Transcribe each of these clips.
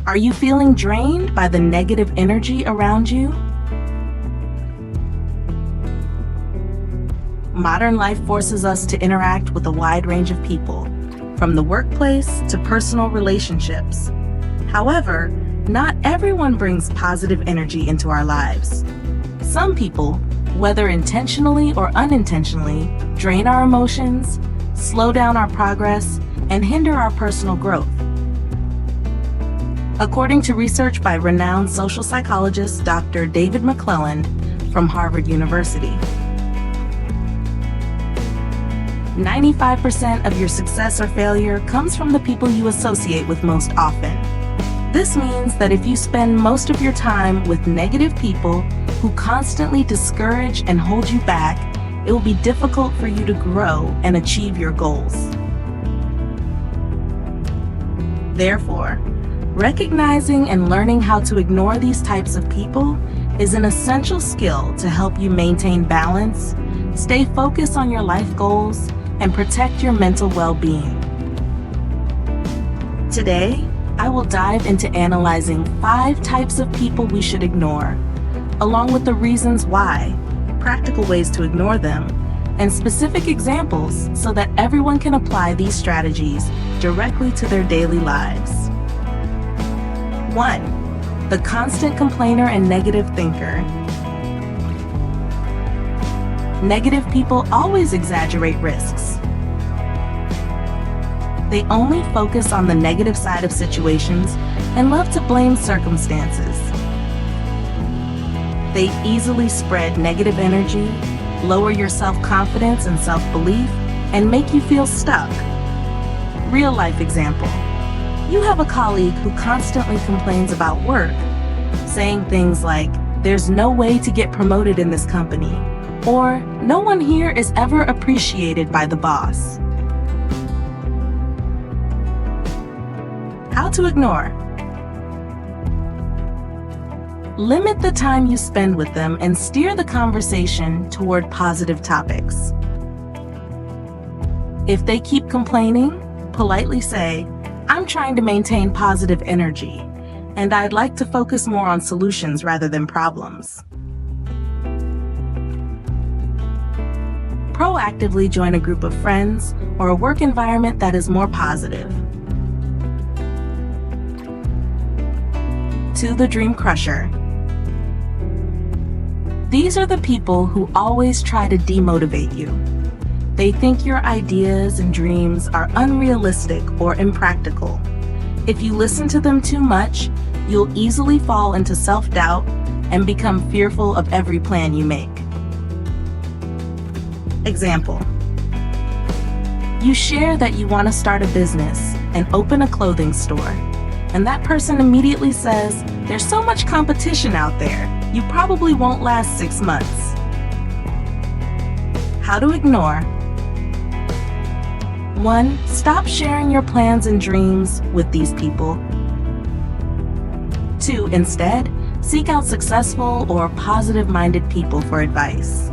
Are you feeling drained by the negative energy around you? Modern life forces us to interact with a wide range of people, from the workplace to personal relationships. However, not everyone brings positive energy into our lives. Some people, whether intentionally or unintentionally, drain our emotions, slow down our progress, and hinder our personal growth. According to research by renowned social psychologist Dr. David McClelland from Harvard University, 95% of your success or failure comes from the people you associate with most often. This means that if you spend most of your time with negative people who constantly discourage and hold you back, it will be difficult for you to grow and achieve your goals. Therefore, recognizing and learning how to ignore these types of people is an essential skill to help you maintain balance, stay focused on your life goals, and protect your mental well-being. Today, I will dive into analyzing 5 types of people we should ignore, along with the reasons why, practical ways to ignore them, and specific examples so that everyone can apply these strategies directly to their daily lives. 1. The constant complainer and negative thinker. Negative people always exaggerate risks. They only focus on the negative side of situations and love to blame circumstances. They easily spread negative energy, lower your self-confidence and self-belief, and make you feel stuck. Real life example. You have a colleague who constantly complains about work, saying things like, "There's no way to get promoted in this company," or "No one here is ever appreciated by the boss." How to ignore. Limit the time you spend with them and steer the conversation toward positive topics. If they keep complaining, politely say, "I'm trying to maintain positive energy, and I'd like to focus more on solutions rather than problems." Proactively join a group of friends or a work environment that is more positive. 2. The dream crusher. These are the people who always try to demotivate you. They think your ideas and dreams are unrealistic or impractical. If you listen to them too much, you'll easily fall into self-doubt and become fearful of every plan you make. Example. You share that you want to start a business and open a clothing store, and that person immediately says, "There's so much competition out there, you probably won't last 6 months." How to ignore. 1. Stop sharing your plans and dreams with these people. 2. Instead, seek out successful or positive-minded people for advice.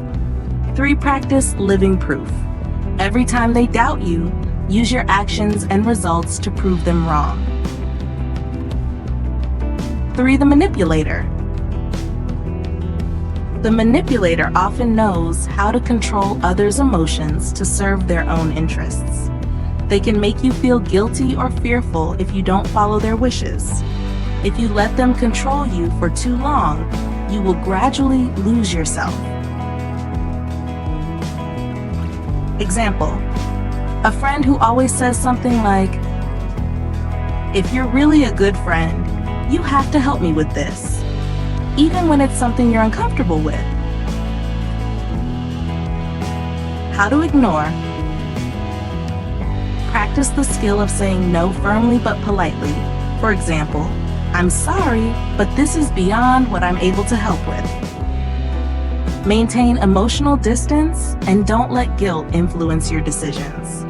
3. Practice living proof. Every time they doubt you, use your actions and results to prove them wrong. 3. The manipulator. The manipulator often knows how to control others' emotions to serve their own interests. They can make you feel guilty or fearful if you don't follow their wishes. If you let them control you for too long, you will gradually lose yourself. Example. A friend who always says something like, "If you're really a good friend, you have to help me with this," even when it's something you're uncomfortable with. How to ignore. Practice the skill of saying no firmly but politely. For example, "I'm sorry, but this is beyond what I'm able to help with." Maintain emotional distance and don't let guilt influence your decisions.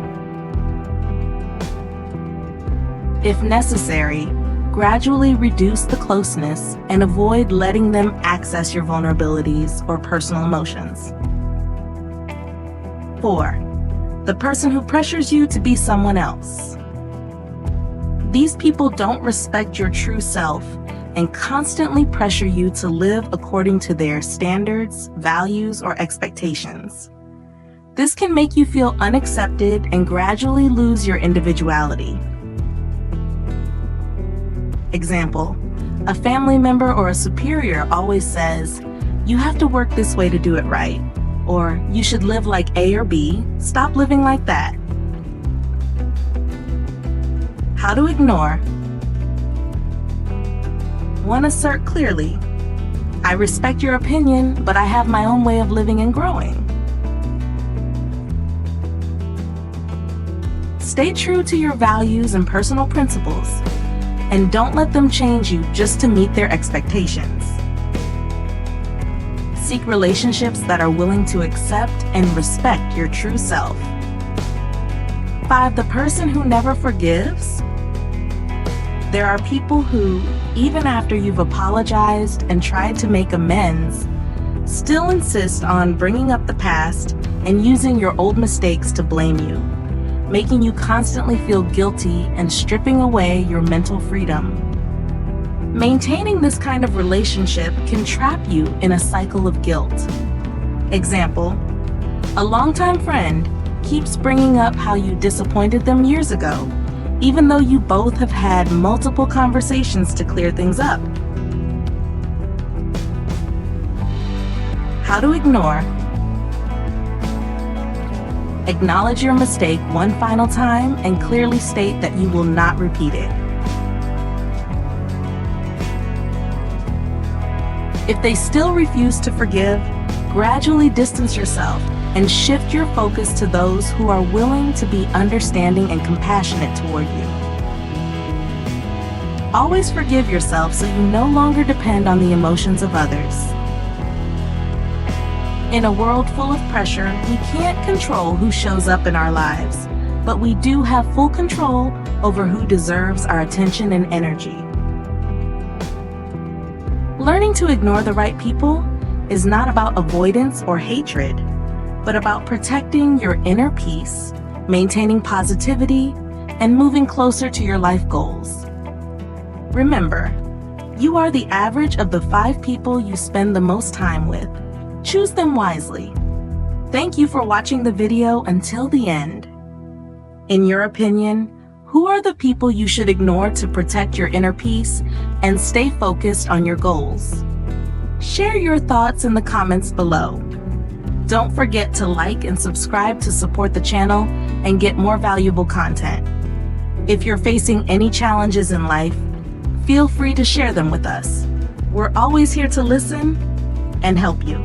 If necessary, gradually reduce the closeness and avoid letting them access your vulnerabilities or personal emotions. 4. The person who pressures you to be someone else. These people don't respect your true self and constantly pressure you to live according to their standards, values, or expectations. This can make you feel unaccepted and gradually lose your individuality. Example, a family member or a superior always says, "You have to work this way to do it right," or "You should live like A or B, stop living like that." How to ignore. 1. Assert clearly, "I respect your opinion, but I have my own way of living and growing." Stay true to your values and personal principles, and don't let them change you just to meet their expectations. Seek relationships that are willing to accept and respect your true self. 5. The person who never forgives. There are people who, even after you've apologized and tried to make amends, still insist on bringing up the past and using your old mistakes to blame you, making you constantly feel guilty and stripping away your mental freedom. Maintaining this kind of relationship can trap you in a cycle of guilt. Example, a longtime friend keeps bringing up how you disappointed them years ago, even though you both have had multiple conversations to clear things up. How to ignore. Acknowledge your mistake one final time and clearly state that you will not repeat it. If they still refuse to forgive, gradually distance yourself and shift your focus to those who are willing to be understanding and compassionate toward you. Always forgive yourself so you no longer depend on the emotions of others. In a world full of pressure, we can't control who shows up in our lives, but we do have full control over who deserves our attention and energy. Learning to ignore the right people is not about avoidance or hatred, but about protecting your inner peace, maintaining positivity, and moving closer to your life goals. Remember, you are the average of the 5 people you spend the most time with. Choose them wisely. Thank you for watching the video until the end. In your opinion, who are the people you should ignore to protect your inner peace and stay focused on your goals? Share your thoughts in the comments below. Don't forget to like and subscribe to support the channel and get more valuable content. If you're facing any challenges in life, feel free to share them with us. We're always here to listen and help you.